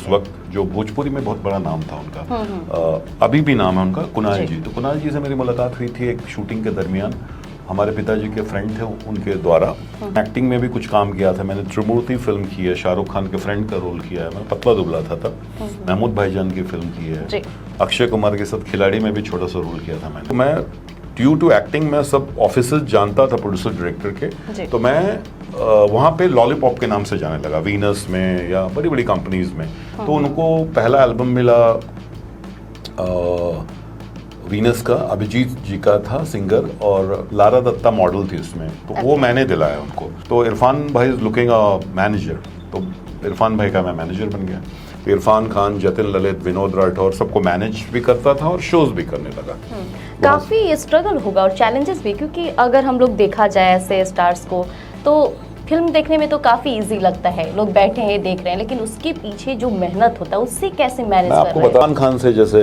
उस वक्त जो भोजपुरी में बहुत बड़ा नाम था उनका, अभी भी नाम है उनका, कुणाल जी। तो कुणाल जी से मेरी मुलाकात हुई थी एक शूटिंग के दरमियान। हमारे पिताजी के फ्रेंड थे उनके द्वारा। एक्टिंग में भी कुछ काम किया था मैंने। त्रिमूर्ति फिल्म की है, शाहरुख खान के फ्रेंड का रोल किया है, मैं पतला दुबला था तब। महमूद भाईजान की फिल्म की है, अक्षय कुमार के साथ खिलाड़ी में भी छोटा सा रोल किया था मैंने। तो मैं ड्यू टू एक्टिंग में सब ऑफिसर्स जानता था, प्रोड्यूसर डायरेक्टर के। तो मैं वहाँ पे लॉलीपॉप के नाम से जाने लगा, वीनस में या बड़ी बड़ी कंपनीज में। तो उनको पहला एल्बम मिला वीनस का, अभिजीत जी का था सिंगर, और लारा दत्ता मॉडल थी उसमें। तो वो मैंने दिलाया उनको। तो इरफान भाई इज लुकिंग अ मैनेजर, तो इरफान भाई का मैं मैनेजर बन गया। तो इरफान खान, जतिन ललित, विनोद राठौर सबको मैनेज भी करता था और शोज भी करने लगा। काफी स्ट्रगल होगा और चैलेंजेस भी, क्योंकि अगर हम लोग देखा जाए ऐसे स्टार्स को तो फिल्म देखने में तो काफी इजी लगता है, लोग बैठे हैं देख रहे हैं, लेकिन उसके पीछे जो मेहनत होता है उससे कैसे मैनेज कर रहे हैं? इरफान खान से जैसे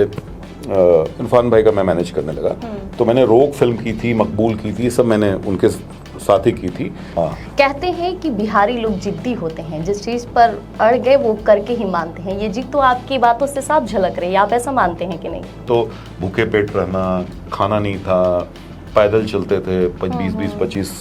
इरफान भाई का मैं मैनेज करने लगा। तो मैंने रोक फिल्म की थी, मकबूल की थी, सब मैंने उनके साथ ही की थी। कहते हैं कि बिहारी लोग जिद्दी होते हैं, जिस चीज पर अड़ गए वो करके ही मानते हैं। ये जिद तो आपकी बातों से साफ झलक रही है, आप ऐसा मानते हैं कि नहीं? तो भूखे पेट रहना, खाना नहीं था, पैदल चलते थे 20-25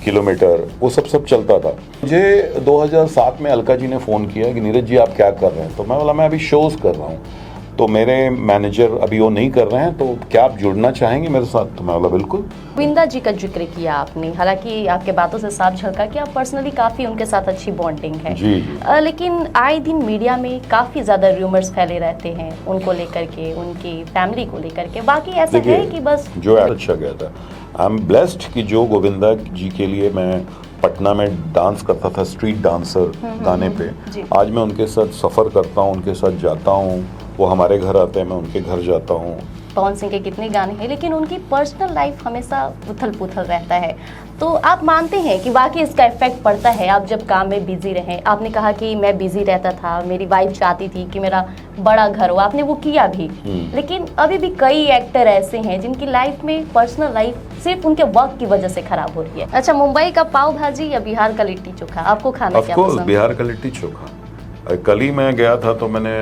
किलोमीटर, वो सब चलता था। मुझे 2007 में अलका जी ने फ़ोन किया कि नीरज जी आप क्या कर रहे हैं? तो मैं बोला मैं अभी शोज़ कर रहा हूँ। तो मेरे मैनेजर अभी वो नहीं कर रहे हैं, तो क्या आप जुड़ना चाहेंगे मेरे साथ? तो मैं बोला बिल्कुल। गोविंदा जी का जिक्र किया आपने, हालांकि आपके बातों से साफ झलका कि आप पर्सनली काफ़ी उनके साथ अच्छी बॉन्डिंग है। जी। लेकिन आए दिन मीडिया में काफ़ी ज़्यादा र्यूमर्स फैले रहते हैं उनको लेकर के, उनकी फैमिली को लेकर के। बाकी ऐसा है कि बस जो अच्छा गया था। आई एम ब्लेस्ड कि जो गोविंदा जी के लिए मैं पटना में डांस करता था, स्ट्रीट डांसर गाने पे, आज मैं उनके साथ सफ़र करता हूँ, उनके साथ जाता हूँ, वो हमारे घर आते हैं, मैं उनके घर जाता हूँ। पवन सिंह के कितने गाने हैं, लेकिन उनकी पर्सनल लाइफ हमेशा उथल पुथल रहता है। तो आप मानते हैं कि वाकई इसका इफेक्ट पड़ता है? आप जब काम में बिजी रहें, आपने कहा कि मैं बिजी रहता था, मेरी वाइफ चाहती थी कि मेरा बड़ा घर हो, आपने वो किया भी। लेकिन अभी भी कई एक्टर ऐसे हैं जिनकी लाइफ में पर्सनल लाइफ सिर्फ उनके वर्क की वजह से खराब हो रही है। अच्छा, मुंबई का पाव भाजी या बिहार का लिट्टी चोखा, आपको खाना क्या पसंद है? बिहार का लिट्टी चोखा। कल ही मैं गया था तो मैंने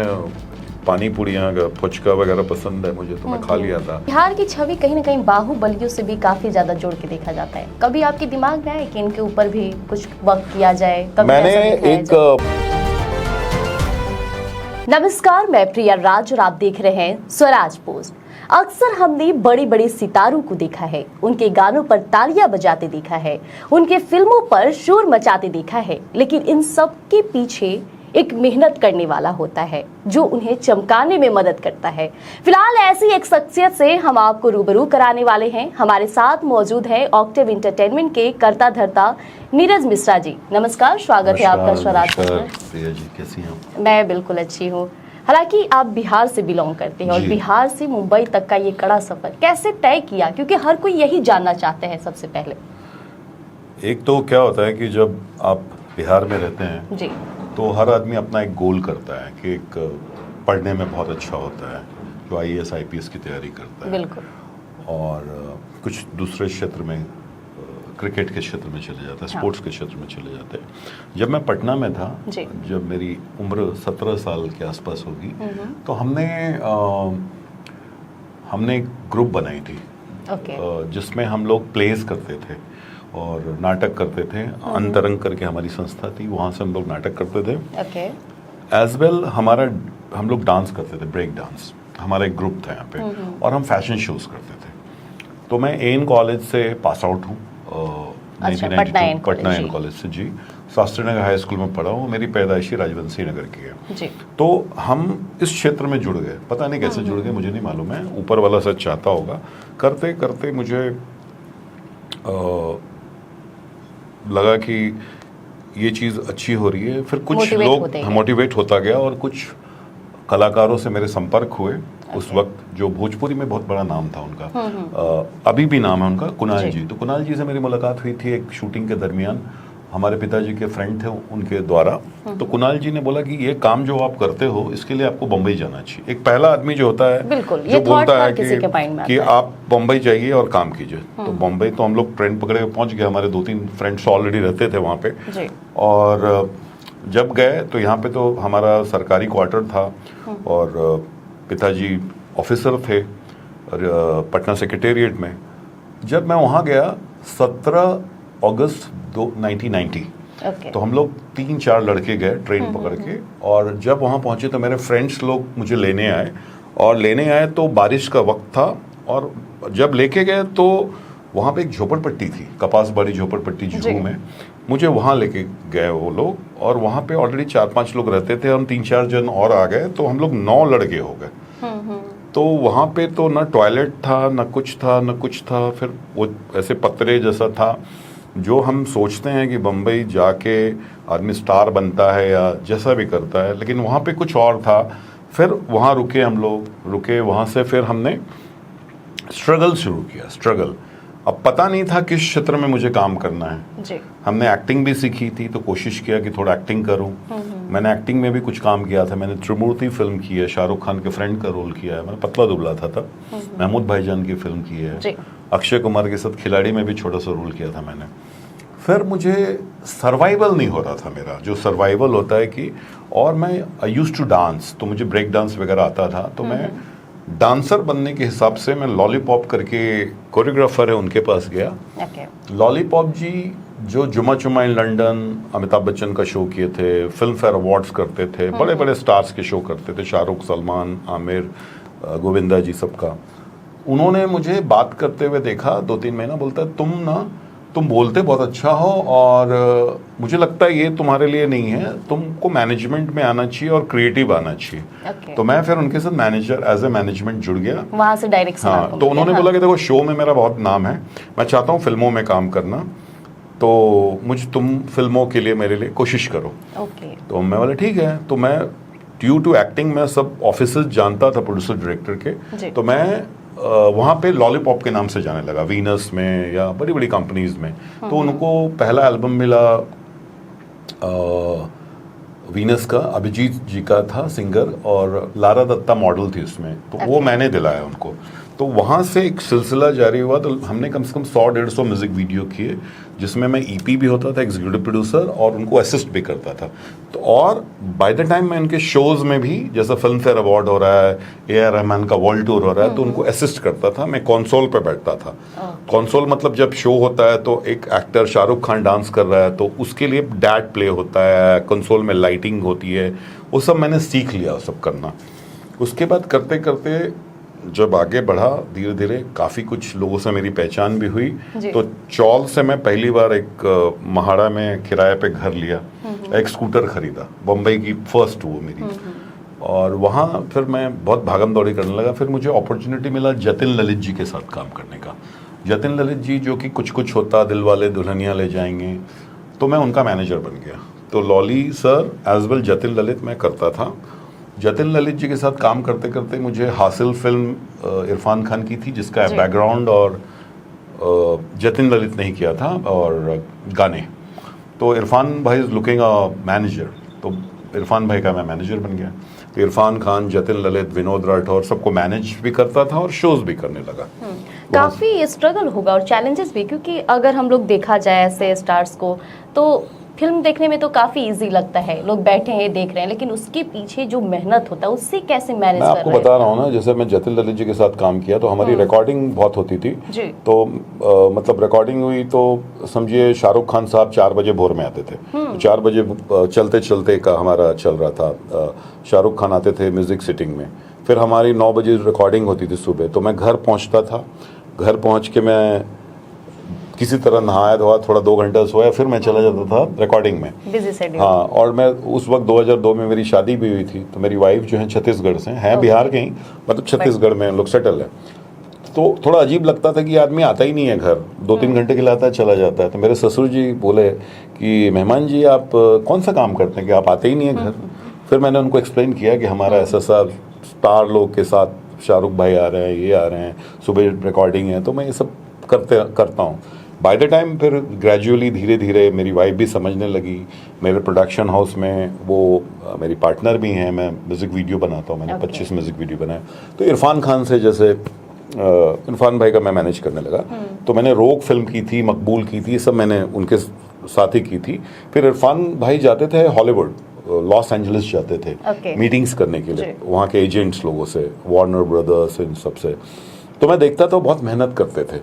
पानी पूड़ियाँ, फुचका वगैरह पसंद है मुझे, तो मैं खा लिया था। बिहार की छवि कहीं न कहीं बाहुबलियों से भी काफी ज्यादा जोड़ के देखा जाता है। कभी आपके दिमाग में आए कि इनके ऊपर भी कुछ वर्क किया जाए? मैंने एक नमस्कार, मैं प्रिया राज और आप देख रहे हैं स्वराज पोस्ट। अक्सर हमने बड़ी बड़ी सितारों को देखा है, उनके गानों पर तालियां बजाते देखा है, उनके फिल्मों पर शोर मचाते देखा है, लेकिन इन सब के पीछे एक मेहनत करने वाला होता है जो उन्हें चमकाने में मदद करता है। फिलहाल ऐसी एक शख्सियत से हम आपको रूबरू कराने वाले हैं। हमारे साथ मौजूद है ऑक्टेव एंटरटेनमेंट के कर्ता धर्ता नीरज मिश्रा जी। नमस्कार, स्वागत है आपका स्वराज प्रिया जी, कैसी हैं? मैं बिल्कुल अच्छी हूँ। हालांकि आप बिहार से बिलोंग करते हैं और बिहार से मुंबई तक का ये कड़ा सफर कैसे तय किया? क्योंकि हर कोई यही जानना चाहते हैं सबसे पहले। एक तो क्या होता है कि जब आप बिहार में रहते हैं जी, तो हर आदमी अपना एक गोल करता है कि एक पढ़ने में बहुत अच्छा होता है, जो IAS IPS की तैयारी करता है, बिल्कुल, और कुछ दूसरे क्षेत्र में, क्रिकेट के क्षेत्र में चले जाता है, स्पोर्ट्स के क्षेत्र में चले जाते हैं। जब मैं पटना में था, जब मेरी उम्र 17 साल के आसपास होगी, तो हमने एक ग्रुप बनाई थी जिसमें हम लोग प्लेस करते थे और नाटक करते थे। अंतरंग करके हमारी संस्था थी, वहाँ से हम लोग नाटक करते थे। एज वेल हम लोग डांस करते थे, ब्रेक डांस। हमारा एक ग्रुप था यहाँ पे, और हम फैशन शोज करते थे। तो मैं AN कॉलेज से पास आउट हूँ, पटना AN कॉलेज से। जी, शास्त्री नगर हाई स्कूल में पढ़ा हूँ। मेरी पैदाइशी राजवंशी नगर की है। तो हम इस क्षेत्र में जुड़ गए, पता नहीं कैसे जुड़ गए, मुझे नहीं मालूम है, ऊपर वाला सच चाहता होगा। करते करते मुझे लगा कि ये चीज़ अच्छी हो रही है। फिर कुछ लोग मोटिवेट होता गया और कुछ कलाकारों से मेरे संपर्क हुए। उस वक्त जो भोजपुरी में बहुत बड़ा नाम था उनका, अभी भी नाम है उनका, कुणाल जी। तो कुणाल जी से मेरी मुलाकात हुई थी एक शूटिंग के दरमियान। हमारे पिताजी के फ्रेंड थे उनके द्वारा। तो कुणाल जी ने बोला कि ये काम जो आप करते हो इसके लिए आपको बम्बई जाना चाहिए। एक पहला आदमी जो होता है, जो बोलता है कि आप बम्बई जाइए और काम कीजिए। तो बम्बई तो हम लोग ट्रेन पकड़े पहुंच गए। हमारे 2-3 फ्रेंड्स ऑलरेडी रहते थे वहाँ पे। और जब गए तो यहाँ पे तो हमारा सरकारी क्वार्टर था और पिताजी ऑफिसर थे पटना सेक्रेटेरिएट में। जब मैं वहाँ गया 17 अगस्त 1990, तो हम लोग 3-4 लड़के गए ट्रेन पकड़ के, और जब वहाँ पहुँचे तो मेरे फ्रेंड्स लोग मुझे लेने आए तो बारिश का वक्त था, और जब लेके गए तो वहाँ पे एक झोपड़पट्टी थी, कपास बाड़ी झोपड़पट्टी जुहू में, मुझे वहाँ लेके गए वो लोग, और वहाँ पे ऑलरेडी 4-5 लोग रहते थे, हम 3-4 जन और आ गए, तो हम लोग 9 लड़के हो गए। तो वहाँ पे तो ना टॉयलेट था, ना कुछ था, फिर वो ऐसे पतरे जैसा था, जो हम सोचते हैं कि बम्बई जाके आदमी स्टार बनता है या जैसा भी करता है, लेकिन वहाँ पे कुछ और था। फिर वहाँ हम लोग रुके, वहाँ से फिर हमने स्ट्रगल शुरू किया। अब पता नहीं था किस क्षेत्र में मुझे काम करना है जी। हमने एक्टिंग भी सीखी थी, तो कोशिश किया कि थोड़ा एक्टिंग करूं। मैंने एक्टिंग में भी कुछ काम किया था, मैंने त्रिमूर्ति फिल्म की है, शाहरुख खान के फ्रेंड का रोल किया है, मैंने पतला दुबला था तब, महमूद भाईजान की फिल्म की है, अक्षय कुमार के साथ खिलाड़ी में भी छोटा सा रोल किया था मैंने। फिर मुझे सर्वाइवल नहीं हो रहा था मेरा, जो सर्वाइवल होता है कि, और मैं आई यूज्ड टू डांस, तो मुझे ब्रेक डांस वगैरह आता था, तो मैं डांसर बनने के हिसाब से मैं लॉलीपॉप करके कोरियोग्राफर है उनके पास गया। लॉलीपॉप जी जो जुमा चुमा इन लंदन अमिताभ बच्चन का शो किए थे, फिल्म फेयर अवार्ड्स करते थे, बड़े बड़े स्टार्स के शो करते थे, शाहरुख, सलमान, आमिर, गोविंदा जी सबका। उन्होंने मुझे बात करते हुए देखा 2-3 महीना, बोलता है तुम बोलते बहुत अच्छा हो, और मुझे लगता है ये तुम्हारे लिए नहीं है, तुमको मैनेजमेंट में आना चाहिए और क्रिएटिव आना चाहिए। तो मैं फिर उनके साथ मैनेजर एज ए मैनेजमेंट जुड़ गया, वहां से डायरेक्ट। हाँ, तो उन्होंने बोला कि देखो शो में मेरा बहुत नाम है, मैं चाहता हूँ फिल्मों में काम करना, तो तुम फिल्मों के लिए मेरे लिए कोशिश करो। तो मैं बोला ठीक है। तो मैं ड्यू टू एक्टिंग में सब ऑफिसर्स जानता था, प्रोड्यूसर डायरेक्टर के, तो मैं वहाँ पे लॉलीपॉप के नाम से जाने लगा, वीनस में या बड़ी बड़ी कंपनीज में। तो उनको पहला एल्बम मिला वीनस का, अभिजीत जी का था सिंगर, और लारा दत्ता मॉडल थी उसमें, तो वो मैंने दिलाया उनको। तो वहाँ से एक सिलसिला जारी हुआ, तो हमने कम से कम 100-150 म्यूजिक वीडियो किए, जिसमें मैं ईपी भी होता था, एग्जीक्यूटिव प्रोड्यूसर, और उनको असिस्ट भी करता था। तो और बाय द टाइम मैं उनके शोज में भी, जैसा फिल्म फेयर अवार्ड हो रहा है, AR रहमान का वर्ल्ड टूर हो रहा है, तो उनको असिस्ट करता था। मैं कंसोल पे बैठता था। कंसोल मतलब जब शो होता है तो एक एक्टर शाहरुख खान डांस कर रहा है, तो उसके लिए डैट प्ले होता है, कंसोल में लाइटिंग होती है, वो सब मैंने सीख लिया सब करना। उसके बाद करते करते जब आगे बढ़ा, धीरे धीरे काफ़ी कुछ लोगों से मेरी पहचान भी हुई। तो चौल से मैं पहली बार एक महाड़ा में किराए पे घर लिया, एक स्कूटर खरीदा, बम्बई की फर्स्ट वो मेरी। और वहाँ फिर मैं बहुत भागम दौड़ी करने लगा। फिर मुझे अपॉर्चुनिटी मिला जतिन ललित जी के साथ काम करने का। जतिन ललित जी जो कि कुछ कुछ होता, दिल वाले दुल्हनिया ले जाएंगे, तो मैं उनका मैनेजर बन गया। तो लॉली sir as well Jatin Lalit मैं करता था। जतिन ललित जी के साथ काम करते करते मुझे हासिल फिल्म इरफान खान की थी, जिसका बैकग्राउंड और जतिन ललित ने ही किया था, और गाने। तो इरफान भाई इज लुकिंग अ मैनेजर, तो इरफान भाई का मैं मैनेजर बन गया। तो इरफान खान, जतिन ललित, विनोद राठौर सबको मैनेज भी करता था और शोज भी करने लगा। काफी स्ट्रगल होगा और चैलेंजेस भी, क्योंकि अगर हम लोग देखा जाए ऐसे स्टार्स को, तो फिल्म देखने में तो काफी इजी लगता है, लोग बैठे हैं देख रहे हैं, लेकिन उसके पीछे जो मेहनत होता है उससे कैसे मैनेज कर रहे हैं? मैं आपको बता रहा हूँ ना, जैसे मैं जतिन ललित जी के साथ काम किया तो हमारी रिकॉर्डिंग बहुत होती थी जी। तो मतलब रिकॉर्डिंग हुई तो समझिए शाहरुख खान साहब 4 बजे भोर में आते थे। तो 4 बजे चलते चलते का हमारा चल रहा था, शाहरुख खान आते थे म्यूजिक सिटिंग में। फिर हमारी 9 बजे रिकॉर्डिंग होती थी सुबह, तो मैं घर पहुँचता था। घर पहुँच के मैं किसी तरह नहाया धोया, थोड़ा 2 घंटा सोया, फिर मैं चला जाता था रिकॉर्डिंग में। Busy schedule. हाँ, और मैं उस वक्त 2002 में मेरी शादी भी हुई थी। तो मेरी वाइफ जो है छत्तीसगढ़ से हैं, बिहार के ही, मतलब छत्तीसगढ़ में लोग सेटल है। तो थोड़ा अजीब लगता था कि आदमी आता ही नहीं है घर, 2-3 घंटे के लिए आता है चला जाता है। तो मेरे ससुर जी बोले कि मेहमान जी आप कौन सा काम करते हैं कि आप आते ही नहीं है घर। फिर मैंने उनको एक्सप्लेन किया कि हमारा ऐसा स्टार लोग के साथ शाहरुख भाई आ रहे हैं, ये आ रहे हैं, सुबह रिकॉर्डिंग है, तो मैं ये सब करता हूँ। बाय द टाइम फिर ग्रेजुअली धीरे धीरे मेरी वाइफ भी समझने लगी। मेरे प्रोडक्शन हाउस में वो मेरी पार्टनर भी हैं, मैं म्यूज़िक वीडियो बनाता हूँ, मैंने 25 म्यूज़िक वीडियो बनाए। तो इरफान खान से जैसे इरफान भाई का मैं मैनेज करने लगा। तो मैंने रोक फिल्म की थी, मकबूल की थी, सब मैंने उनके साथ ही की थी। फिर इरफान भाई जाते थे हॉलीवुड, लॉस एंजलिस जाते थे Okay. मीटिंग्स करने के लिए जी। वहाँ के एजेंट्स लोगों से, वार्नर ब्रदर्स, इन सबसे। तो मैं देखता था बहुत मेहनत करते थे।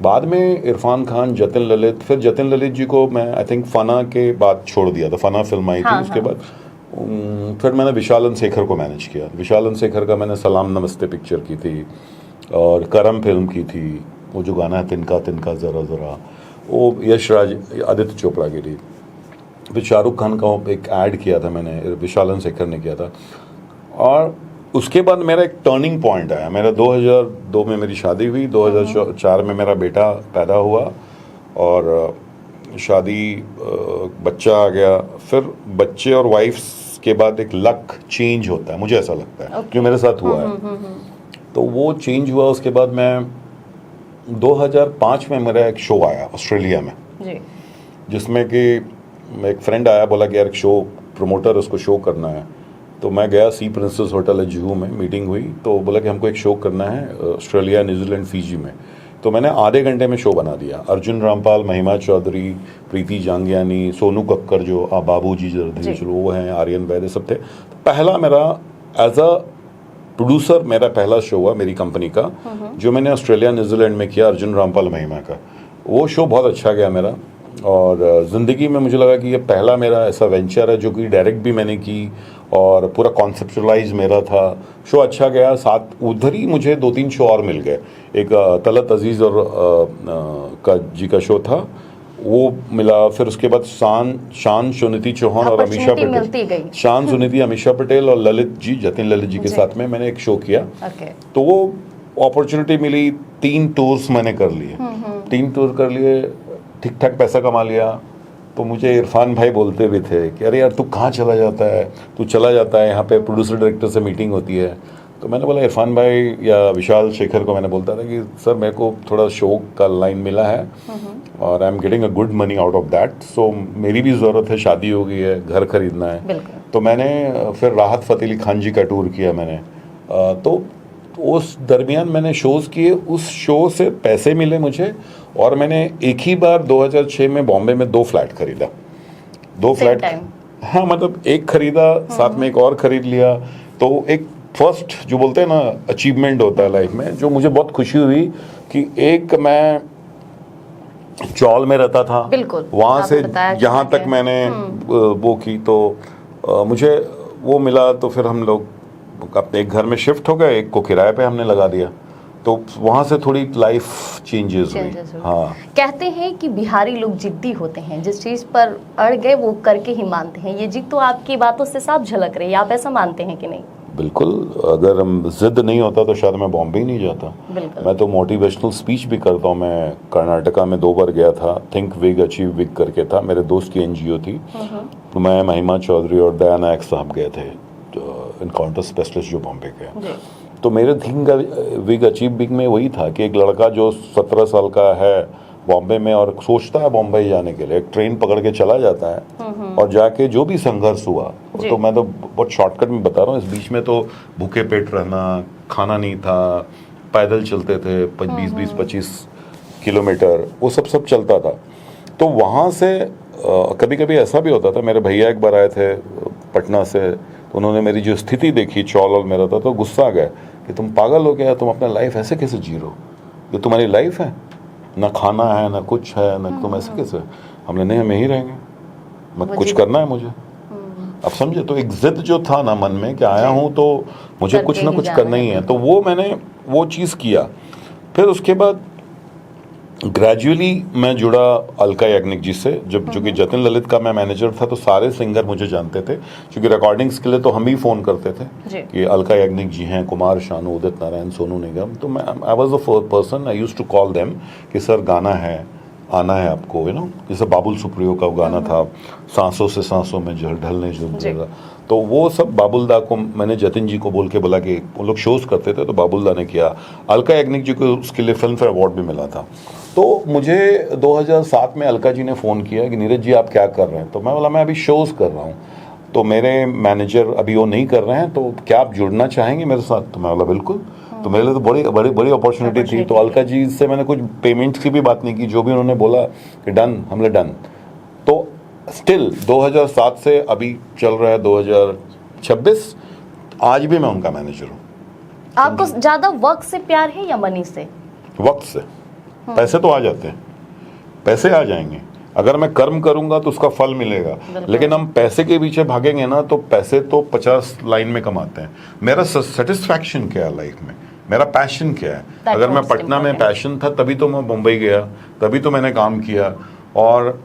बाद में इरफान खान, जतिन ललित, फिर जतिन ललित जी को मैं आई थिंक फना के बाद छोड़ दिया था, फना फिल्म आई थी हाँ, उसके हाँ। बाद फिर मैंने विशालन शेखर को मैनेज किया। विशालन शेखर का मैंने सलाम नमस्ते पिक्चर की थी और करम फिल्म की थी, वो जो गाना है तिनका तिनका ज़रा ज़रा, वो यश राज आदित्य चोपड़ा की थी। फिर शाहरुख खान का एक ऐड किया था मैंने, विशालन शेखर ने किया था। और उसके बाद मेरा एक टर्निंग पॉइंट आया। मेरा 2002 में मेरी शादी हुई, 2004 में मेरा बेटा पैदा हुआ और शादी, बच्चा आ गया। फिर बच्चे और वाइफ के बाद एक लक चेंज होता है, मुझे ऐसा लगता है, जो मेरे साथ हुआ है। तो वो चेंज हुआ। उसके बाद मैं 2005 में मेरा एक शो आया ऑस्ट्रेलिया में, जी। जिसमें कि एक फ्रेंड आया, बोला कि यार एक शो प्रमोटर, उसको शो करना है। तो मैं गया, सी प्रिंसेस होटल जुहू में मीटिंग हुई, तो बोला कि हमको एक शो करना है ऑस्ट्रेलिया, न्यूजीलैंड, फिजी में। तो मैंने आधे घंटे में शो बना दिया। अर्जुन रामपाल, महिमा चौधरी, प्रीति जांगियानी, सोनू कक्कर जो बाबूजी जर्दी चलो वो हैं, आर्यन वैद्य सब थे। तो पहला मेरा एज अ प्रोड्यूसर मेरा पहला शो हुआ मेरी कंपनी का, जो मैंने ऑस्ट्रेलिया न्यूजीलैंड में किया, अर्जुन रामपाल महिमा का। वो शो बहुत अच्छा गया मेरा। और ज़िंदगी में मुझे लगा कि ये पहला मेरा ऐसा वेंचर है जो कि डायरेक्ट भी मैंने की और पूरा कॉन्सेप्चुअलाइज मेरा था। शो अच्छा गया। साथ उधर ही मुझे 2-3 शो और मिल गए। एक तलत अजीज़ और का जी का शो था, वो मिला। फिर उसके बाद शान सुनीति चौहान और अमीषा पटेल, शान सुनीति, अमीषा पटेल और ललित जी, जतिन ललित जी के साथ में मैंने एक शो किया। तो वो अपॉर्चुनिटी मिली। 3 टूर्स मैंने कर लिए, 3 टूर कर लिए, ठीक ठाक पैसा कमा लिया। तो मुझे इरफान भाई बोलते भी थे कि अरे यार तू कहाँ चला जाता है, तू चला जाता है, यहाँ पे प्रोड्यूसर डायरेक्टर से मीटिंग होती है। तो मैंने बोला इरफान भाई या विशाल शेखर को मैंने बोलता था कि सर मेरे को थोड़ा शो का लाइन मिला है और I am getting a good money out of that, so मेरी भी ज़रूरत है, शादी हो गई है, घर खरीदना है। तो मैंने फिर राहत फ़तेह अली खान जी का टूर किया मैंने। तो उस दरमियान मैंने शोज़ किए, उस शो से पैसे मिले मुझे। और मैंने एक ही बार 2006 में बॉम्बे में 2 फ्लैट खरीदा, 2 फ्लैट। हाँ, मतलब एक खरीदा, साथ में एक और खरीद लिया। तो एक फर्स्ट जो बोलते हैं ना अचीवमेंट होता है लाइफ में, जो मुझे बहुत खुशी हुई कि एक मैं चौल में रहता था, वहाँ से यहाँ तक मैंने वो की, तो मुझे वो मिला। तो फिर हम लोग अपने एक घर में शिफ्ट हो गए, एक को किराए पे हमने लगा दिया। तो वहाँ से थोड़ी लाइफ चेंजेस हुई। हाँ, कहते हैं कि बिहारी लोग जिद्दी होते हैं, जिस चीज़ पर अड़ गए वो करके ही मानते हैं। ये जिद तो आपकी बातों से साफ झलक रही है, आप ऐसा मानते हैं कि नहीं? बिल्कुल। अगर हम जिद नहीं होता तो शायद मैं बॉम्बे ही नहीं जाता। मैं तो मोटिवेशनल स्पीच भी करता हूँ। मैं कर्नाटका में 2 बार गया था, थिंक विग अचीव विग करके था, मेरे दोस्त की NGO थी। तो मैं, महिमा चौधरी और दया नायक साहब गए थे, इनकाउंटर स्पेशलिस्ट जो बॉम्बे के। तो मेरे थिंक विग अचीव विग में वही था कि एक लड़का जो 17 साल का है बॉम्बे में और सोचता है बॉम्बे जाने के लिए, एक ट्रेन पकड़ के चला जाता है और जाके जो भी संघर्ष हुआ, तो मैं तो बहुत शॉर्टकट में बता रहा हूँ। इस बीच में तो भूखे पेट रहना, खाना नहीं था, पैदल चलते थे 20-25 किलोमीटर, वो सब चलता था। तो वहाँ से कभी कभी ऐसा भी होता था, मेरे भैया एक बार आए थे पटना से, तो उन्होंने मेरी जो स्थिति देखी, चौल और मेरा था, तो गुस्सा आ गया कि तुम पागल हो गया, तुम अपना लाइफ ऐसे कैसे जी रहे हो, ये तुम्हारी लाइफ है, ना खाना है ना कुछ है, ना तुम ऐसे कैसे। हमने नहीं, हम यहीं रहेंगे, मत कुछ करना है मुझे। अब समझे, तो एक जिद जो था ना मन में कि आया हूँ तो मुझे कुछ ना कुछ करना ही है, तो वो मैंने वो चीज़ किया। फिर उसके बाद ग्रेजुअली मैं जुड़ा अलका याग्निक जी से, जब जो कि जतिन ललित का मैं मैनेजर था, तो सारे सिंगर मुझे जानते थे, क्योंकि रिकॉर्डिंग्स के लिए तो हम ही फ़ोन करते थे कि अलका याग्निक जी हैं, कुमार शानू, उदित नारायण, सोनू निगम। तो मैं I was the person I used to call them कि सर गाना है, आना है आपको, यू नो। जैसे बाबुल सुप्रियो का गाना था, सांसों से सांसों में ढलने जो, तो वो सब बाबुल दा को मैंने जतिन जी को बोल के बोला कि वो लोग शोज़ करते थे, तो बाबुल दा ने किया। अलका याग्निक जी को उसके लिए फिल्म फेयर अवार्ड भी मिला था। तो मुझे 2007 में अलका जी ने फ़ोन किया कि नीरज जी आप क्या कर रहे हैं, तो मैं बोला मैं अभी शोज़ कर रहा हूँ, तो मेरे मैनेजर अभी वो नहीं कर रहे हैं, तो क्या आप जुड़ना चाहेंगे मेरे साथ। तो मैं बोला बिल्कुल। तो मेरे लिए तो बड़ी अपॉर्चुनिटी थी। तो अलका जी से मैंने कुछ पेमेंट्स की भी बात नहीं की, जो भी उन्होंने बोला कि डन, हमने डन। स्टिल 2007 से अभी चल रहा है 2026, आज भी मैं उनका मैनेजर हूँ। आपको ज्यादा वक्त से प्यार है या मनी से? वक्त से। पैसे तो आ जाते हैं, पैसे आ जाएंगे, अगर मैं कर्म करूंगा तो उसका फल मिलेगा। लेकिन हम पैसे के पीछे भागेंगे ना तो पैसे तो 50 लाइन में कमाते हैं। मेरा सेटिस्फैक्शन क्या है लाइफ में, मेरा पैशन क्या है? अगर मैं पटना में पैशन था तभी तो मैं मुंबई गया, तभी तो मैंने काम किया और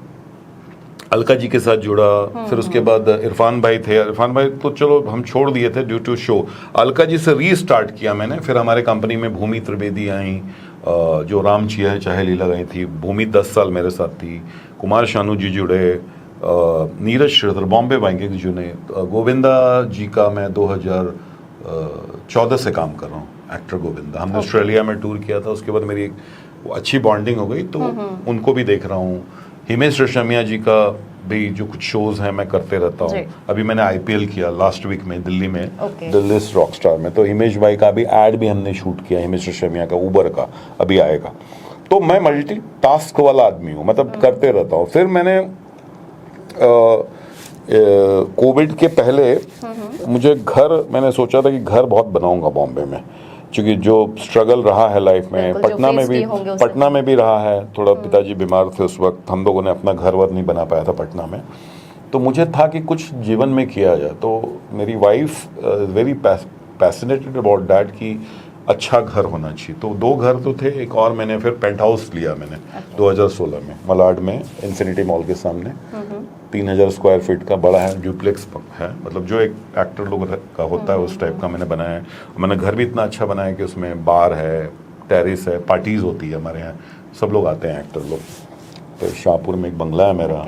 अलका जी के साथ जुड़ा। फिर उसके बाद इरफान भाई थे, इरफान भाई तो चलो हम छोड़ दिए थे due to show. Alka ji से रीस्टार्ट किया मैंने। फिर हमारे कंपनी में भूमि त्रिवेदी आई, जो राम चिया चाहे लीला गई थी। भूमि 10 साल मेरे साथ थी। कुमार शानू जी जुड़े, नीरज श्रीधर बॉम्बे बैंक के जुड़े। गोविंदा जी का मैं 2014 से काम कर रहा हूँ, एक्टर गोविंदा। हमने ऑस्ट्रेलिया में टूर किया था, उसके बाद मेरी एक अच्छी बॉन्डिंग हो गई तो उनको भी देख रहा हूँ। हिमेश रेशमिया जी का भी जो कुछ शोज हैं मैं करते रहता हूँ। अभी मैंने आईपीएल किया लास्ट वीक में दिल्ली में, दिल्ली रॉकस्टार में, तो हिमेश भाई का भी एड भी हमने शूट किया, हिमेश रेशमिया का उबर का अभी आएगा। तो मैं मल्टी टास्क वाला आदमी हूँ, मतलब करते रहता हूँ। फिर मैंने कोविड के पहले मुझे मैंने सोचा था कि घर बहुत बनाऊंगा बॉम्बे में, क्योंकि जो स्ट्रगल रहा है लाइफ में, पटना में भी रहा है। थोड़ा पिताजी बीमार थे उस वक्त, हम लोगों ने अपना घर वर नहीं बना पाया था पटना में, तो मुझे था कि कुछ जीवन में किया जाए। तो मेरी wife very passionated about that कि अच्छा घर होना चाहिए। तो 2 घर तो थे, एक और मैंने फिर पेंट हाउस लिया मैंने 2016 में मलाड में, इन्फिनिटी मॉल के सामने। 3000 स्क्वायर फीट का बड़ा है, ड्यूप्लेक्स है, मतलब जो एक एक्टर लोग का होता है उस टाइप का मैंने बनाया है। मैंने घर भी इतना अच्छा बनाया कि उसमें बार है, टेरिस है, पार्टीज होती है हमारे यहाँ, सब लोग आते हैं एक्टर लोग। तो शाहपुर में एक बंगला है मेरा।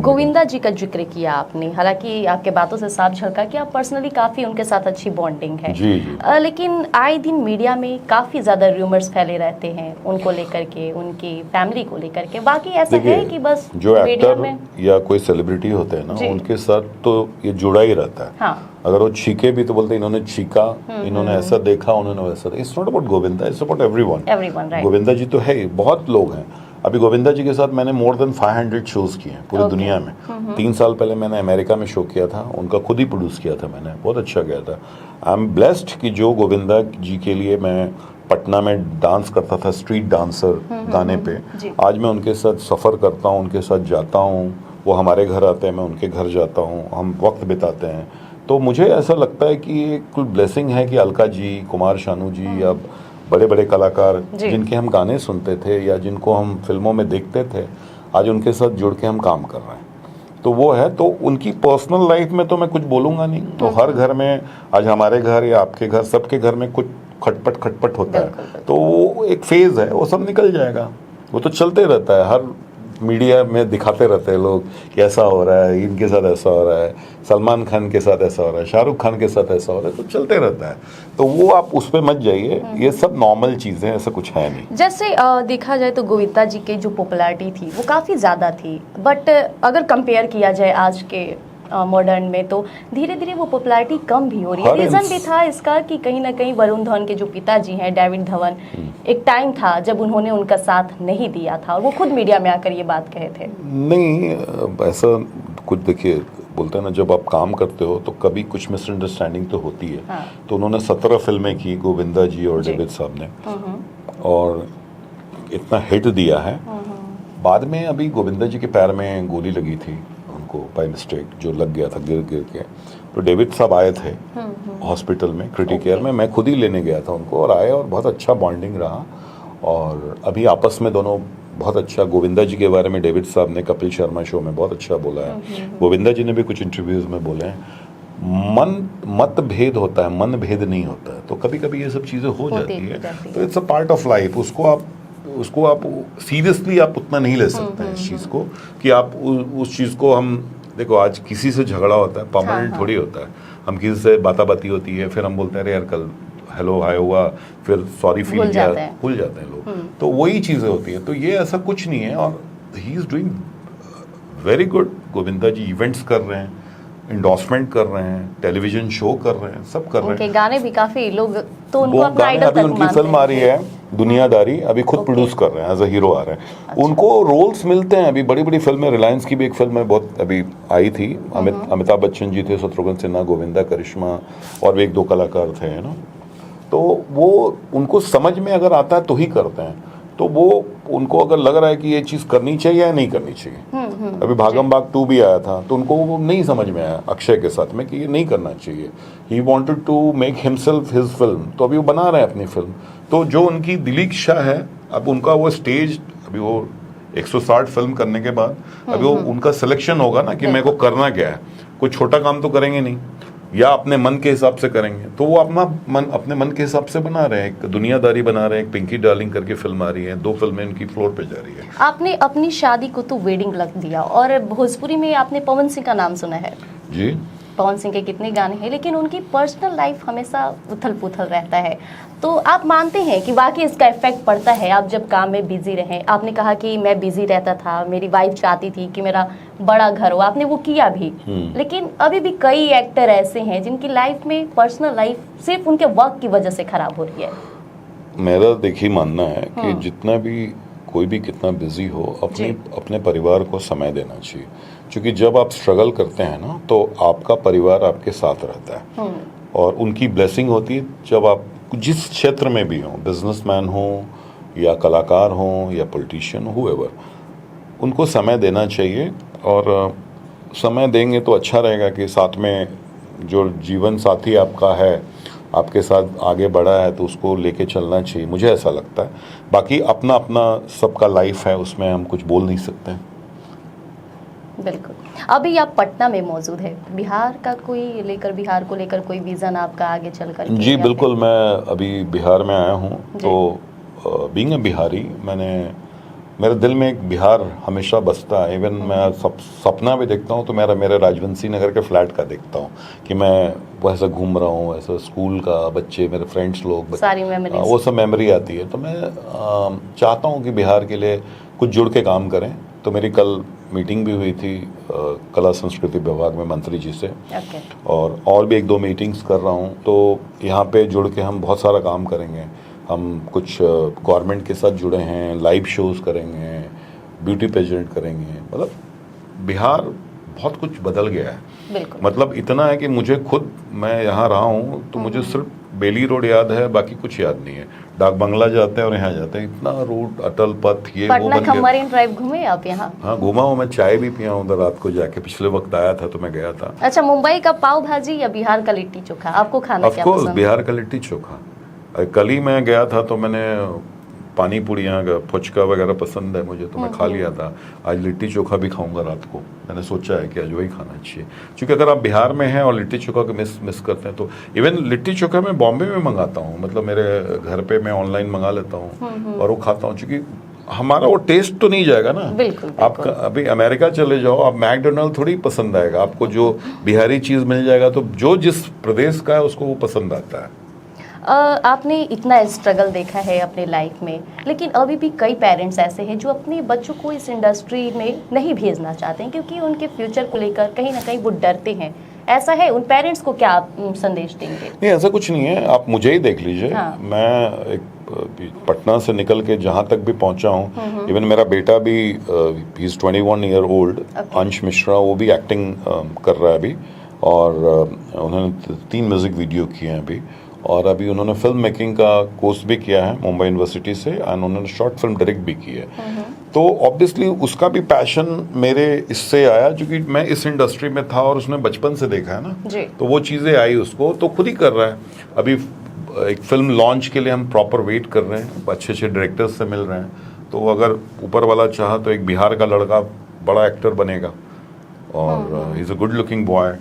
गोविंदा जी का जिक्र किया आपने, हालांकि आपके बातों से साफ झलका कि आप पर्सनली काफी उनके साथ अच्छी बॉन्डिंग है। जी। लेकिन आए दिन मीडिया में काफी ज्यादा रूमर्स फैले रहते हैं उनको लेकर के, उनकी फैमिली को लेकर के। बाकी ऐसा है कि बस जो एक्टर या कोई सेलिब्रिटी होते हैं ना, उनके साथ तो ये जुड़ा ही रहता है। हाँ। अगर वो छीके भी तो बोलते इन्होंने छीका, इन्होंने ऐसा देखा, उन्होंने वैसा। It's not about Govinda, it's about everyone. Govinda ji तो है, बहुत लोग हैं। अभी गोविंदा जी के साथ मैंने मोर देन 500 शोज किए हैं पूरी दुनिया में। 3 साल पहले मैंने अमेरिका में शो किया था, उनका खुद ही प्रोड्यूस किया था मैंने, बहुत अच्छा गया था। आई एम ब्लेस्ड कि जो गोविंदा जी के लिए मैं पटना में डांस करता था, स्ट्रीट डांसर गाने पे, आज मैं उनके साथ सफ़र करता हूँ, उनके साथ जाता हूँ, वो हमारे घर आते हैं, मैं उनके घर जाता हूँ, हम वक्त बिताते हैं। तो मुझे ऐसा लगता है कि ये कोई ब्लेसिंग है कि अलका जी, कुमार शानू जी या बड़े बड़े कलाकार जिनके हम गाने सुनते थे या जिनको हम फिल्मों में देखते थे, आज उनके साथ जुड़ के हम काम कर रहे हैं। तो वो है, तो उनकी पर्सनल लाइफ में तो मैं कुछ बोलूँगा नहीं। तो हर घर में, आज हमारे घर या आपके घर, सबके घर में कुछ खटपट होता है। तो वो एक फेज है, वो सब निकल जाएगा, वो तो चलते रहता है। हर मीडिया में दिखाते रहते हैं लोग कि ऐसा हो रहा है, इनके साथ ऐसा हो रहा है, सलमान खान के साथ ऐसा हो रहा है, शाहरुख खान के साथ ऐसा हो रहा है, तो चलते रहता है। तो वो आप उस पर मत जाइए, ये सब नॉर्मल चीज़ें, ऐसा कुछ है नहीं। जैसे देखा जाए तो गोविंदा जी की जो पॉपुलैरिटी थी वो काफ़ी ज़्यादा थी, बट अगर कंपेयर किया जाए आज के मॉडर्न में तो धीरे धीरे वो पॉपुलैरिटी कम भी हो रही है। रीज़न भी था इसका कि कहीं ना कहीं वरुण धवन के जो पिताजी हैं डेविड धवन, एक टाइम था जब उन्होंने उनका साथ नहीं दिया था और वो खुद मीडिया में आकर ये बात कहे थे। नहीं, ऐसा कुछ, देखिए बोलते हैं ना, जब आप काम करते हो तो कभी कुछ मिसअंडरस्टैंडिंग तो होती है। हाँ। तो उन्होंने 17 फिल्में की, गोविंदा जी और डेविड साहब ने, और इतना हिट दिया है। बाद में अभी गोविंदा जी के पैर में गोली लगी थी उनको बाय मिस्टेक, जो लग गया था गिर के। तो डेविड साहब आए थे हॉस्पिटल में, क्रिटिकल केयर में, मैं खुद ही लेने गया था उनको, और आए और बहुत अच्छा बॉन्डिंग रहा। और अभी आपस में दोनों बहुत अच्छा, गोविंदा जी के बारे में डेविड साहब ने कपिल शर्मा शो में बहुत अच्छा बोला है, गोविंदा जी ने भी कुछ इंटरव्यूज में बोले हैं। मतभेद होता है, मन भेद नहीं होता है। तो कभी कभी ये सब चीज़ें हो जाती है, तो it's a part of life. उसको आप सीरियसली आप उतना नहीं ले सकते हैं इस चीज़ को, कि आप उस चीज़ को, हम देखो आज किसी से झगड़ा होता है, परमानेंट थोड़ी होता है। हम किसी से बाती होती है, फिर हम बोलते हैं अरे यार कल हेलो हाय हुआ, फिर सॉरी फील किया, भूल जाते हैं लोग। तो वही चीज़ें होती है। तो ये ऐसा कुछ नहीं है, और he is doing very good. Govinda ji events कर रहे हैं, इंडोर्समेंट कर रहे हैं, टेलीविजन शो कर रहे हैं, सब कर रहे हैं। गाने भी काफ़ी लोग तो उनको अपना आइडल तक मानते हैं। उनकी फिल्म आ रही है दुनियादारी अभी खुद प्रोड्यूस कर रहे हैं, एज अ हीरो आ रहे हैं। उनको रोल्स मिलते हैं अभी, बड़ी बड़ी फिल्में, रिलायंस की भी एक फिल्म है बहुत अभी आई थी, अमिताभ बच्चन जी थे, शत्रुघ्न सिन्हा, गोविंदा, करिश्मा और भी एक दो कलाकार थे, है ना। तो वो उनको समझ में अगर आता है तो ही करते हैं। तो वो उनको अगर लग रहा है कि ये चीज़ करनी चाहिए या नहीं करनी चाहिए। अभी भागम भाग 2 भी आया था, तो उनको वो नहीं समझ में आया अक्षय के साथ में कि ये नहीं करना चाहिए। He wanted to make himself his film, तो अभी वो बना रहे हैं अपनी फिल्म। तो जो उनकी दिली इच्छा है, अब उनका वो स्टेज, अभी वो 160 फिल्म करने के बाद अभी वो उनका सिलेक्शन होगा ना कि मेरे को करना क्या है। कोई छोटा काम तो करेंगे नहीं, या अपने मन के हिसाब से करेंगे, तो वो अपने मन के हिसाब से बना रहे हैं। एक दुनियादारी बना रहे हैं, एक पिंकी डार्लिंग करके फिल्म आ रही है, 2 फिल्में उनकी फ्लोर पे जा रही है। आपने अपनी शादी को तो वेडिंग लग दिया, और भोजपुरी में आपने पवन सिंह का नाम सुना है जी। पवन सिंह के कितने गाने हैं, लेकिन उनकी पर्सनल लाइफ हमेशा उथल पुथल रहता है। तो आप मानते हैं कि वाकई इसका इफेक्ट पड़ता है? आप जब काम में बिजी रहें, आपने कहा कि मैं बिजी रहता था, मेरी वाइफ चाहती थी कि मेरा बड़ा घर हो, आपने वो किया भी, लेकिन अभी भी कई एक्टर ऐसे हैं जिनकी लाइफ में पर्सनल लाइफ सिर्फ उनके वर्क की वजह से खराब हो रही है। मेरा देखिए मानना है कि जितना भी कोई भी कितना बिजी हो, अपने परिवार को समय देना चाहिए। क्योंकि जब आप स्ट्रगल करते हैं ना, तो आपका परिवार आपके साथ रहता है, और उनकी ब्लेसिंग होती है जब आप जिस क्षेत्र में भी हों, बिजनेसमैन हो या कलाकार हों या पॉलिटिशियन, हुएवर, उनको समय देना चाहिए। और समय देंगे तो अच्छा रहेगा कि साथ में जो जीवन साथी आपका है, आपके साथ आगे बढ़ा है, तो उसको लेके चलना चाहिए, मुझे ऐसा लगता है। बाकी अपना अपना सबका लाइफ है, उसमें हम कुछ बोल नहीं सकते। बिल्कुल। अभी आप पटना में मौजूद है, बिहार को लेकर कोई विजन आपका आगे चलकर? जी बिल्कुल, मैं अभी बिहार में आया हूँ। तो बीइंग अ बिहारी, मेरे दिल में एक बिहार हमेशा बसता है। इवन मैं सपना भी देखता हूँ तो मेरे राजवंशी नगर के फ्लैट का देखता हूँ कि मैं वैसे घूम रहा हूँ, ऐसा स्कूल का बच्चे, मेरे फ्रेंड्स लोग, सारी मेमोरीज, वो सब मेमोरी आती है। तो मैं चाहता हूँ कि बिहार के लिए कुछ जुड़ के काम करें। तो मेरी कल मीटिंग भी हुई थी कला संस्कृति विभाग में मंत्री जी से, और भी 1-2 मीटिंग्स कर रहा हूँ। तो यहाँ पे जुड़ के हम बहुत सारा काम करेंगे। हम कुछ गवर्नमेंट के साथ जुड़े हैं, लाइव शोज़ करेंगे, ब्यूटी पेजेंट करेंगे। मतलब बिहार बहुत कुछ बदल गया है। मतलब इतना है कि मुझे खुद, मैं यहाँ रहा हूँ तो मुझे सिर्फ बेली रोड याद है, बाकी कुछ याद नहीं है। डाक बंगला जाते हैं और यहाँ जाते हैं, इतना रोड, अटल पथ, ये पटना का मरीन ड्राइव घूमे आप यहाँ? हाँ घूमा हूँ, मैं चाय भी पिया हूँ उधर रात को जाके, पिछले वक्त आया था तो मैं गया था। अच्छा, मुंबई का पाव भाजी या बिहार का लिट्टी चोखा, आपको खाना क्या पसंद है? बिहार का लिट्टी चोखा। कल ही मैं गया था तो मैंने पानी पूड़ियाँ, फुचका वगैरह पसंद है मुझे, तो मैं खा लिया था। आज लिट्टी चोखा भी खाऊंगा रात को, मैंने सोचा है कि आज वही खाना चाहिए। क्योंकि अगर आप बिहार में हैं और लिट्टी चोखा को मिस करते हैं, तो इवन लिट्टी चोखा मैं बॉम्बे में मंगाता हूँ, मतलब मेरे घर पे मैं ऑनलाइन मंगा लेता हूँ और वो खाता हूँ। क्योंकि हमारा वो टेस्ट तो नहीं जाएगा ना। बिल्कुल। आप अभी अमेरिका चले जाओ, आप मैकडोनल्ड थोड़ी पसंद आएगा आपको, जो बिहारी चीज़ मिल जाएगा, तो जो जिस प्रदेश का है उसको वो पसंद आता है। आपने इतना स्ट्रगल देखा है अपने लाइफ में, लेकिन अभी भी कई पेरेंट्स ऐसे हैं जो अपने बच्चों को इस इंडस्ट्री में नहीं भेजना चाहते हैं, क्योंकि उनके फ्यूचर को लेकर कहीं ना कहीं वो डरते हैं। ऐसा है, उन पेरेंट्स को क्या आप संदेश देंगे? नहीं, ऐसा कुछ नहीं है, आप मुझे ही देख लीजिए। मैं एक पटना से निकल के जहाँ तक भी पहुँचा हूँ, इवन मेरा बेटा भी, ही इज़ 21 ईयर ओल्ड, अंश मिश्रा, वो भी एक्टिंग कर रहा है अभी, और उन्होंने 3 म्यूज़िक वीडियो किए हैं अभी, और अभी उन्होंने फिल्म मेकिंग का कोर्स भी किया है मुंबई यूनिवर्सिटी से, एंड उन्होंने शॉर्ट फिल्म डायरेक्ट भी की है। तो ऑब्वियसली उसका भी पैशन मेरे इससे आया, क्योंकि मैं इस इंडस्ट्री में था और उसने बचपन से देखा है ना, तो वो चीज़ें आई उसको, तो खुद ही कर रहा है। अभी एक फिल्म लॉन्च के लिए हम प्रॉपर वेट कर रहे हैं, अच्छे अच्छे डायरेक्टर्स से मिल रहे हैं। तो अगर ऊपर वाला चाहा तो एक बिहार का लड़का बड़ा एक्टर बनेगा, और he is a good looking boy.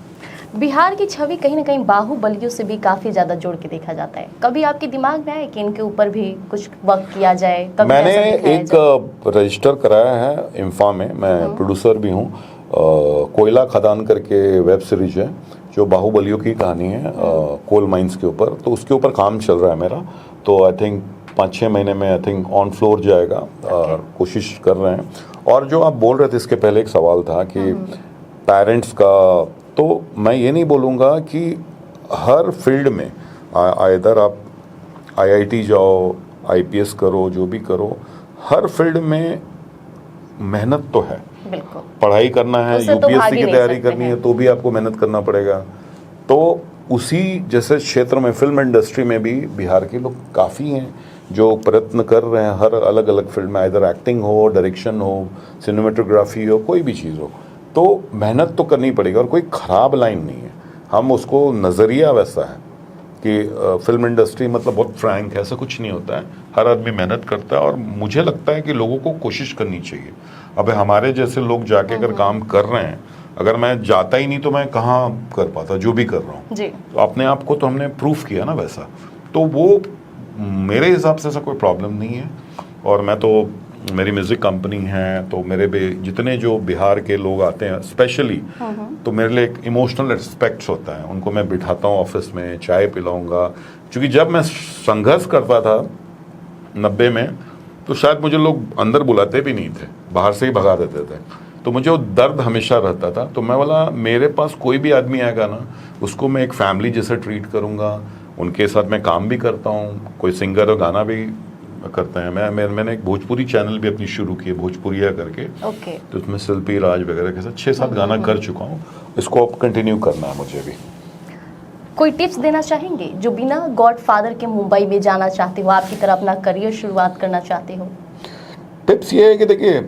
Bihar की छवि कहीं ना कहीं बाहुबलियों से भी काफी ज्यादा जोड़ के देखा जाता है। कभी आपके दिमाग में आया कि इनके ऊपर भी कुछ वर्क किया जाए? कभी मैंने एक रजिस्टर कराया है इम्फा में, मैं प्रोड्यूसर भी हूँ। कोयला खदान करके वेब सीरीज है जो बाहुबलियों की कहानी है, कोल माइंस के ऊपर। तो उसके ऊपर काम चल रहा है मेरा, तो आई थिंक 5-6 महीने में आई थिंक ऑन फ्लोर जाएगा, कोशिश कर रहे हैं। और जो आप बोल रहे थे इसके पहले, एक सवाल था कि पेरेंट्स का, तो मैं ये नहीं बोलूँगा कि हर फील्ड में, इधर आप IIT जाओ, IPS करो, जो भी करो, हर फील्ड में मेहनत तो है। बिल्कुल, पढ़ाई करना है, उससे तो भाग UPSC ही की नहीं तैयारी सकते करनी हैं। है तो भी आपको मेहनत करना पड़ेगा। तो उसी जैसे क्षेत्र में फिल्म इंडस्ट्री में भी बिहार के लोग काफ़ी हैं जो प्रयत्न कर रहे हैं हर अलग अलग फील्ड में, इधर एक्टिंग हो, डायरेक्शन हो, सिनेमेटोग्राफी हो, कोई भी चीज़ हो, तो मेहनत तो करनी पड़ेगी। और कोई ख़राब लाइन नहीं है, हम उसको नज़रिया वैसा है कि फिल्म इंडस्ट्री मतलब बहुत फ्रैंक है, ऐसा कुछ नहीं होता है। हर आदमी मेहनत करता है और मुझे लगता है कि लोगों को कोशिश करनी चाहिए। अब हमारे जैसे लोग जाके अगर काम कर रहे हैं, अगर मैं जाता ही नहीं तो मैं कहाँ कर पाता जो भी कर रहा हूँ। जी, तो अपने आप को तो हमने प्रूफ किया ना वैसा, तो वो मेरे हिसाब से ऐसा कोई प्रॉब्लम नहीं है। और मैं तो, मेरी म्यूज़िक कंपनी है तो मेरे जितने जो बिहार के लोग आते हैं स्पेशली, तो मेरे लिए एक इमोशनल रिस्पेक्ट होता है। उनको मैं बिठाता हूँ ऑफिस में, चाय पिलाऊंगा, क्योंकि जब मैं संघर्ष करता था 90 में तो शायद मुझे लोग अंदर बुलाते भी नहीं थे, बाहर से ही भगा देते थे। तो मुझे वो दर्द हमेशा रहता था। तो मैं बोला मेरे पास कोई भी आदमी आएगा ना, उसको मैं एक फैमिली जैसे ट्रीट करूँगा। उनके साथ मैं काम भी करता हूँ, कोई सिंगर और गाना भी करते हैं। मैंने एक भोजपुरी चैनल भी अपनी शुरू की है, भोजपुरिया करके। ओके। तो उसमें शिल्पी राज वगैरह के साथ 6-7 गाना कर चुका हूँ। इसको अब कंटिन्यू करना है मुझे भी। कोई टिप्स देना चाहेंगे जो बिना गॉडफादर के मुंबई में जाना चाहते हो, आपकी तरह अपना करियर शुरुआत करना चाहते हो? टिप्स ये है कि देखिए,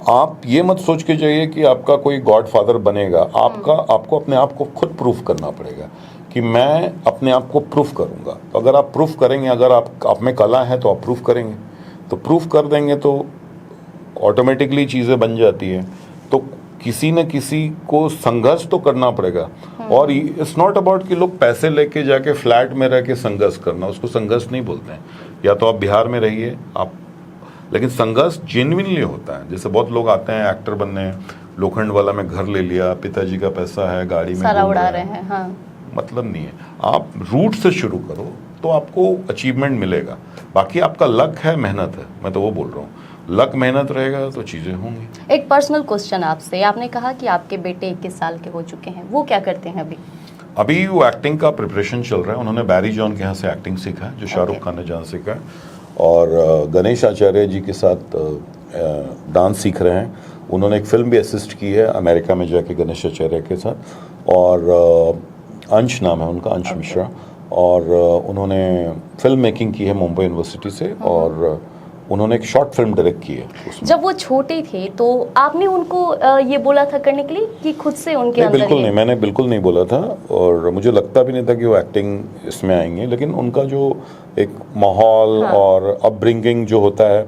आप ये मत सोच के जाइए कि आपका कोई गॉडफादर बनेगा। आपको अपने आप को खुद प्रूफ करना पड़ेगा कि मैं अपने आप को प्रूफ करूंगा। तो अगर आप प्रूफ करेंगे, अगर आप में कला है तो आप प्रूफ करेंगे, तो प्रूफ कर देंगे तो ऑटोमेटिकली चीज़ें बन जाती है। तो किसी न किसी को संघर्ष तो करना पड़ेगा। और इट्स नॉट अबाउट कि लोग पैसे लेके जाके फ्लैट में रह के संघर्ष करना, उसको संघर्ष नहीं बोलते हैं। या तो आप बिहार में रहिए आप, लेकिन संघर्ष जेन्युइनली होता है। जैसे बहुत लोग आते हैं एक्टर बनने, लोखंड वाला में घर ले लिया, पिताजी का पैसा है, गाड़ी में सारा घूम उड़ा रहे रहे हैं। हाँ, मतलब नहीं है। आप रूट से शुरू करो तो आपको अचीवमेंट मिलेगा। बाकी आपका लक है, मेहनत है, मैं तो वो बोल रहा हूँ। लक मेहनत रहेगा तो चीज़ें होंगी। एक पर्सनल क्वेश्चन आपसे, आपने कहा कि आपके बेटे 21 साल के हो चुके हैं, वो क्या करते हैं अभी? अभी वो एक्टिंग का प्रिपरेशन चल रहा है। उन्होंने बैरी जॉन के यहाँ से एक्टिंग सीखा है, जो शाहरुख खान ने जहाँ सीखा है। और गणेश आचार्य जी के साथ डांस सीख रहे हैं। उन्होंने एक फिल्म भी असिस्ट की है अमेरिका में जाके गणेश आचार्य के साथ। और अंश नाम है उनका, अंश मिश्रा। और उन्होंने फिल्म मेकिंग की है मुंबई यूनिवर्सिटी से। और उन्होंने एक शॉर्ट फिल्म डायरेक्ट की है उसमें। जब वो छोटे थे तो आपने उनको ये बोला था करने के लिए कि खुद से उनके अंदर? बिल्कुल नहीं, मैंने बिल्कुल नहीं बोला था। और मुझे लगता भी नहीं था कि वो एक्टिंग इसमें आएंगे। लेकिन उनका जो एक माहौल और अपब्रिंगिंग जो होता है,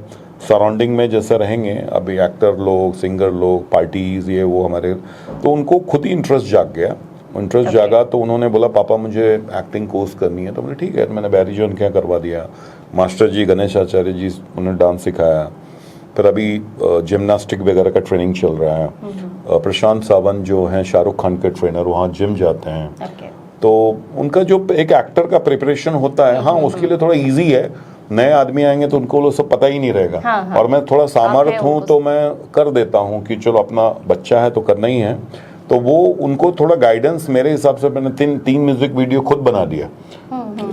सराउंडिंग में जैसे रहेंगे अभी एक्टर लोग, सिंगर लोग, पार्टीज, ये वो हमारे, तो उनको खुद ही इंटरेस्ट जाग गया। इंटरेस्ट जागा तो उन्होंने बोला पापा मुझे एक्टिंग कोर्स करनी है। तो मैंने ठीक है, मैंने बैरी जॉन क्या करवा दिया। मास्टर जी गणेश आचार्य जी उन्होंने डांस सिखाया। फिर अभी जिम्नास्टिक वगैरह का ट्रेनिंग चल रहा है। प्रशांत सावंत जो हैं शाहरुख खान के ट्रेनर, वहाँ जिम जाते हैं। तो उनका जो एक एक्टर का प्रिपरेशन होता है, हाँ उसके लिए थोड़ा ईजी है। नए आदमी आएंगे तो उनको वो सब पता ही नहीं रहेगा। हाँ। और मैं थोड़ा सामर्थ्य हूँ तो मैं कर देता हूँ कि चलो अपना बच्चा है तो करना ही है। तो वो उनको थोड़ा गाइडेंस, मेरे हिसाब से मैंने तीन म्यूजिक वीडियो खुद बना दिया।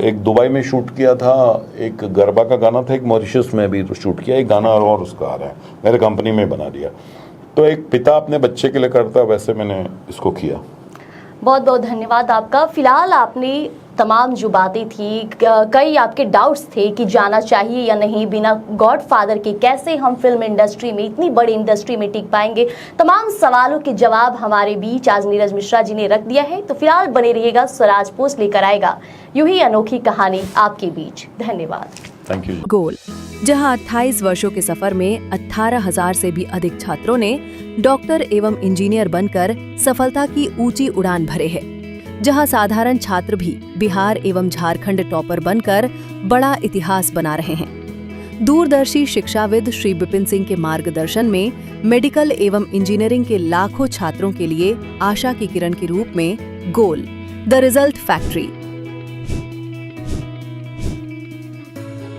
एक दुबई में शूट किया था, एक गरबा का गाना था, एक मॉरिशस में भी तो शूट किया, एक गाना और उसका आ रहा है, मेरे कंपनी में बना दिया। तो एक पिता अपने बच्चे के लिए करता है, वैसे मैंने इसको किया। बहुत बहुत धन्यवाद आपका। फिलहाल आपने तमाम जो बातें थी, कई आपके डाउट्स थे कि जाना चाहिए या नहीं, बिना गॉडफादर के कैसे हम फिल्म इंडस्ट्री में, इतनी बड़ी इंडस्ट्री में टिक पाएंगे, तमाम सवालों के जवाब हमारे बीच आज नीरज मिश्रा जी ने रख दिया है। तो फिलहाल बने रहिएगा, स्वराज पोस्ट लेकर आएगा यूं ही अनोखी कहानी आपके बीच। धन्यवाद। Thank you. गोल, जहां 28 वर्षों के सफर में 18,000 से भी अधिक छात्रों ने डॉक्टर एवं इंजीनियर बनकर सफलता की ऊंची उड़ान भरे है, जहां साधारण छात्र भी बिहार एवं झारखंड टॉपर बनकर बड़ा इतिहास बना रहे हैं। दूरदर्शी शिक्षाविद श्री विपिन सिंह के मार्गदर्शन में मेडिकल एवं इंजीनियरिंग के लाखों छात्रों के लिए आशा की किरण के रूप में गोल, द रिजल्ट फैक्ट्री